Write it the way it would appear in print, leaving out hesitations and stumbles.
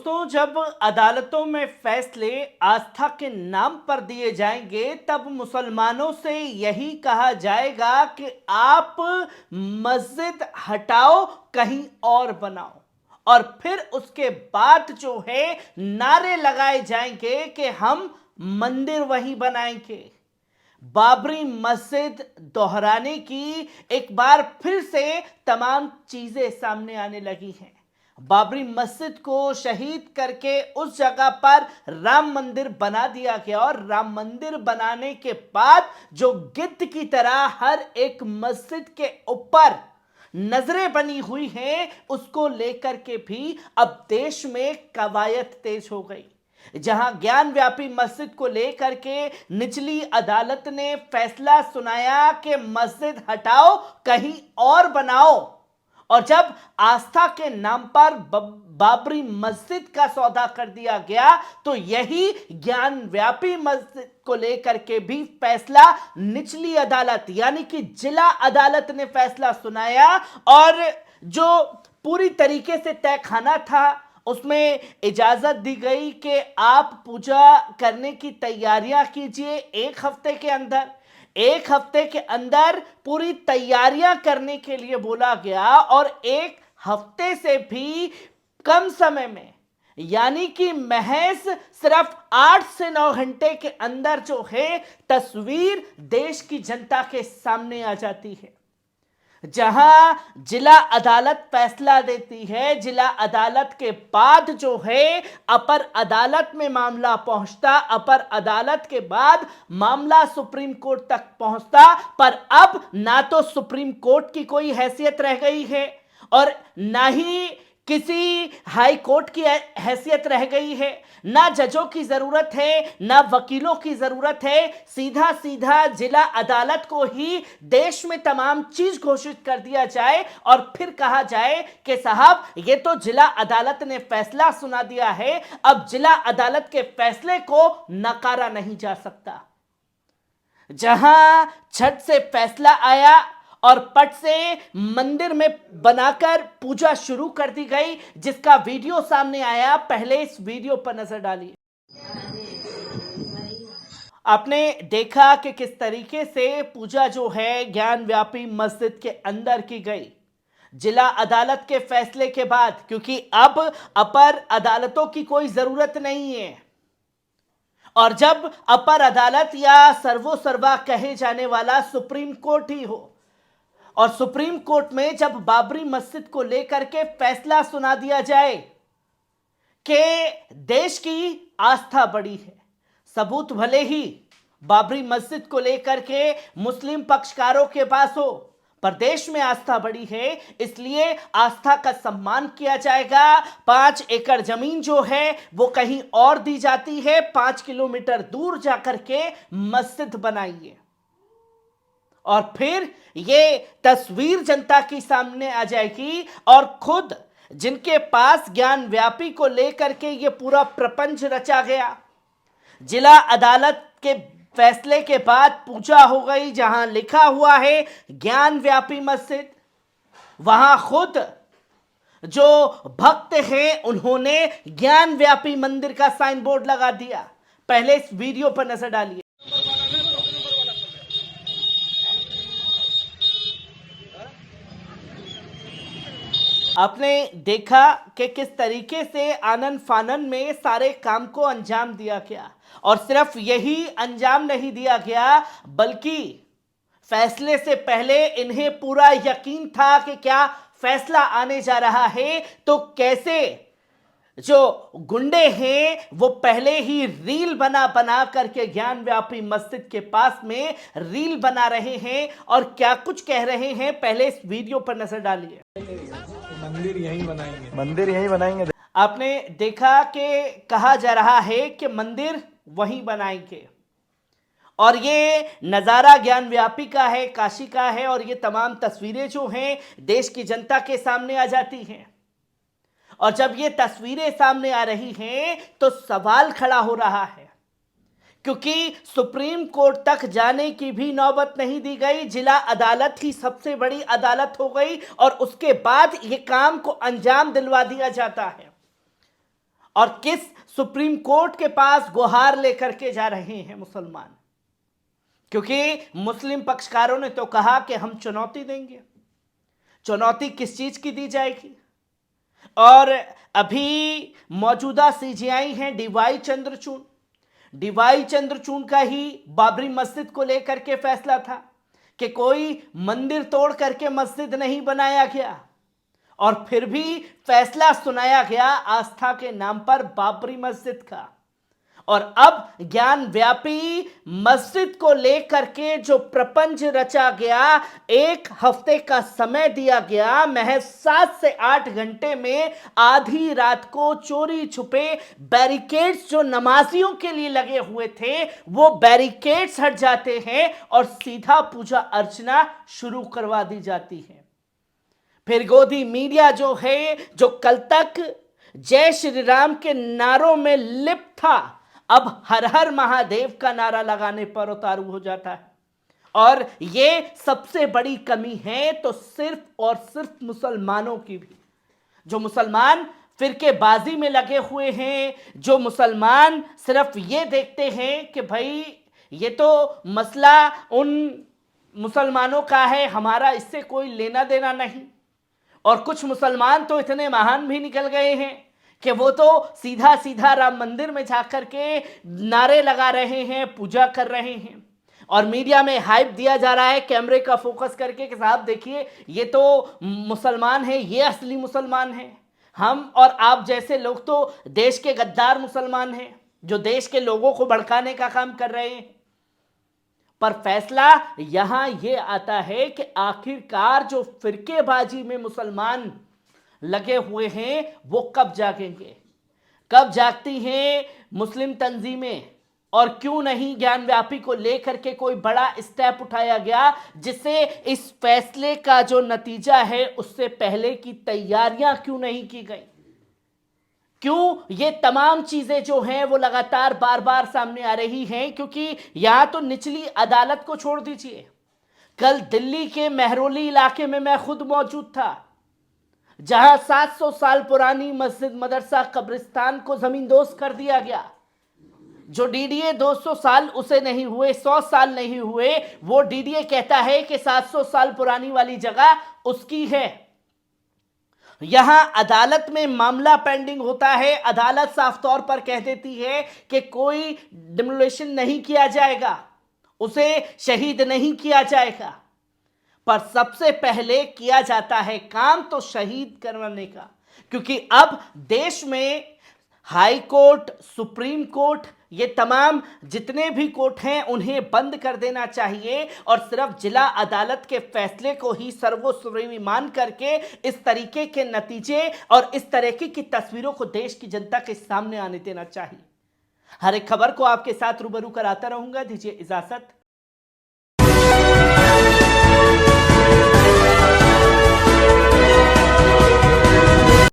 दोस्तों, जब अदालतों में फैसले आस्था के नाम पर दिए जाएंगे तब मुसलमानों से यही कहा जाएगा कि आप मस्जिद हटाओ, कहीं और बनाओ। और फिर उसके बाद जो है नारे लगाए जाएंगे कि हम मंदिर वहीं बनाएंगे। बाबरी मस्जिद दोहराने की एक बार फिर से तमाम चीजें सामने आने लगी हैं। बाबरी मस्जिद को शहीद करके उस जगह पर राम मंदिर बना दिया गया और राम मंदिर बनाने के बाद जो गिद्ध की तरह हर एक मस्जिद के ऊपर नजरें बनी हुई हैं, उसको लेकर के भी अब देश में कवायद तेज हो गई। जहां ज्ञान व्यापी मस्जिद को लेकर के निचली अदालत ने फैसला सुनाया कि मस्जिद हटाओ, कहीं और बनाओ। और जब आस्था के नाम पर बाबरी मस्जिद का सौदा कर दिया गया तो यही ज्ञान व्यापी मस्जिद को लेकर के भी फैसला निचली अदालत यानी कि जिला अदालत ने फैसला सुनाया। और जो पूरी तरीके से तहखाना था उसमें इजाजत दी गई कि आप पूजा करने की तैयारियां कीजिए। एक हफ्ते के अंदर पूरी तैयारियां करने के लिए बोला गया और एक हफ्ते से भी कम समय में यानी कि महज सिर्फ 8 से 9 घंटे के अंदर जो है तस्वीर देश की जनता के सामने आ जाती है। जहां जिला अदालत फैसला देती है, जिला अदालत के बाद जो है अपर अदालत में मामला पहुंचता, अपर अदालत के बाद मामला सुप्रीम कोर्ट तक पहुंचता। पर अब ना तो सुप्रीम कोर्ट की कोई हैसियत रह गई है और ना ही किसी हाई कोर्ट की हैसियत रह गई है। ना जजों की जरूरत है, ना वकीलों की जरूरत है। सीधा सीधा जिला अदालत को ही देश में तमाम चीज घोषित कर दिया जाए और फिर कहा जाए कि साहब ये तो जिला अदालत ने फैसला सुना दिया है, अब जिला अदालत के फैसले को नकारा नहीं जा सकता। जहां छत से फैसला आया और पट से मंदिर में बनाकर पूजा शुरू कर दी गई, जिसका वीडियो सामने आया, पहले इस वीडियो पर नजर डालिए। आपने देखा कि किस तरीके से पूजा जो है ज्ञान व्यापी मस्जिद के अंदर की गई जिला अदालत के फैसले के बाद, क्योंकि अब अपर अदालतों की कोई जरूरत नहीं है। और जब अपर अदालत या सर्वोसर्वा कहे जाने वाला सुप्रीम कोर्ट ही हो और सुप्रीम कोर्ट में जब बाबरी मस्जिद को लेकर के फैसला सुना दिया जाए कि देश की आस्था बड़ी है, सबूत भले ही बाबरी मस्जिद को लेकर के मुस्लिम पक्षकारों के पास हो, पर देश में आस्था बड़ी है, इसलिए आस्था का सम्मान किया जाएगा। 5 एकड़ जमीन जो है वो कहीं और दी जाती है, 5 किलोमीटर दूर जाकर के मस्जिद बनाइए। और फिर ये तस्वीर जनता की सामने आ जाएगी और खुद जिनके पास ज्ञान व्यापी को लेकर के ये पूरा प्रपंच रचा गया, जिला अदालत के फैसले के बाद पूजा हो गई जहां लिखा हुआ है ज्ञान व्यापी मस्जिद, वहां खुद जो भक्त हैं उन्होंने ज्ञान व्यापी मंदिर का साइन बोर्ड लगा दिया। पहले इस वीडियो पर नजर डालिए। आपने देखा कि किस तरीके से आनन फानन में सारे काम को अंजाम दिया गया और सिर्फ यही अंजाम नहीं दिया गया बल्कि फैसले से पहले इन्हें पूरा यकीन था कि क्या फैसला आने जा रहा है, तो कैसे जो गुंडे हैं वो पहले ही रील बना बना करके ज्ञान व्यापी मस्जिद के पास में रील बना रहे हैं और क्या कुछ कह रहे हैं, पहले इस वीडियो पर नजर डालिए। मंदिर यहीं बनाएंगे। आपने देखा कि कहा जा रहा है कि मंदिर वहीं बनाएंगे और ये नज़ारा ज्ञान व्यापी का है, काशी का है और ये तमाम तस्वीरें जो हैं देश की जनता के सामने आ जाती हैं। और जब ये तस्वीरें सामने आ रही हैं तो सवाल खड़ा हो रहा है, क्योंकि सुप्रीम कोर्ट तक जाने की भी नौबत नहीं दी गई, जिला अदालत ही सबसे बड़ी अदालत हो गई और उसके बाद ये काम को अंजाम दिलवा दिया जाता है। और किस सुप्रीम कोर्ट के पास गुहार लेकर के जा रहे हैं मुसलमान? क्योंकि मुस्लिम पक्षकारों ने तो कहा कि हम चुनौती देंगे। चुनौती किस चीज की दी जाएगी? और अभी मौजूदा सीजेआई हैं डीवाई चंद्रचूड़। डीवाई चंद्रचूड़ का ही बाबरी मस्जिद को लेकर के फैसला था कि कोई मंदिर तोड़ करके मस्जिद नहीं बनाया गया, और फिर भी फैसला सुनाया गया आस्था के नाम पर बाबरी मस्जिद का। और अब ज्ञान व्यापी मस्जिद को लेकर के जो प्रपंच रचा गया, एक हफ्ते का समय दिया गया, महज 7 से 8 घंटे में आधी रात को चोरी छुपे बैरिकेड्स जो नमाजियों के लिए लगे हुए थे, वो बैरिकेड्स हट जाते हैं और सीधा पूजा अर्चना शुरू करवा दी जाती है। फिर गोदी मीडिया जो है, जो कल तक जय श्री राम के नारों में लिप्त था, अब हर हर महादेव का नारा लगाने पर उतारू हो जाता है। और ये सबसे बड़ी कमी है तो सिर्फ और सिर्फ मुसलमानों की भी। जो मुसलमान फिरकेबाजी में लगे हुए हैं, जो मुसलमान सिर्फ ये देखते हैं कि भाई ये तो मसला उन मुसलमानों का है, हमारा इससे कोई लेना देना नहीं। और कुछ मुसलमान तो इतने महान भी निकल गए हैं कि वो तो सीधा सीधा राम मंदिर में जाकर के नारे लगा रहे हैं, पूजा कर रहे हैं, और मीडिया में हाइप दिया जा रहा है कैमरे का फोकस करके कि साहब देखिए ये तो मुसलमान है, ये असली मुसलमान है। हम और आप जैसे लोग तो देश के गद्दार मुसलमान हैं जो देश के लोगों को भड़काने का काम कर रहे हैं। पर फैसला यहां यह आता है कि आखिरकार जो फिरकेबाजी में मुसलमान लगे हुए हैं वो कब जागेंगे, कब जागती हैं मुस्लिम तंजीमें, और क्यों नहीं ज्ञान व्यापी को लेकर के कोई बड़ा स्टेप उठाया गया जिससे इस फैसले का जो नतीजा है उससे पहले की तैयारियां क्यों नहीं की गई? क्यों ये तमाम चीजें जो हैं वो लगातार बार बार सामने आ रही हैं? क्योंकि यहां तो निचली अदालत को छोड़ दीजिए, कल दिल्ली के मेहरौली इलाके में मैं खुद मौजूद था, जहां 700 साल पुरानी मस्जिद मदरसा कब्रिस्तान को जमींदोज कर दिया गया। जो डीडीए 200 साल उसे नहीं हुए, 100 साल नहीं हुए, वो डीडीए कहता है कि 700 साल पुरानी वाली जगह उसकी है। यहां अदालत में मामला पेंडिंग होता है, अदालत साफ तौर पर कह देती है कि कोई डिमोलिशन नहीं किया जाएगा, उसे शहीद नहीं किया जाएगा। पर सबसे पहले किया जाता है काम तो शहीद करवाने का, क्योंकि अब देश में हाई कोर्ट, सुप्रीम कोर्ट, ये तमाम जितने भी कोर्ट हैं उन्हें बंद कर देना चाहिए और सिर्फ जिला अदालत के फैसले को ही सर्वोच्च मान करके इस तरीके के नतीजे और इस तरीके की तस्वीरों को देश की जनता के सामने आने देना चाहिए। हर एक खबर को आपके साथ रूबरू कराता रहूंगा। दीजिए इजाजत।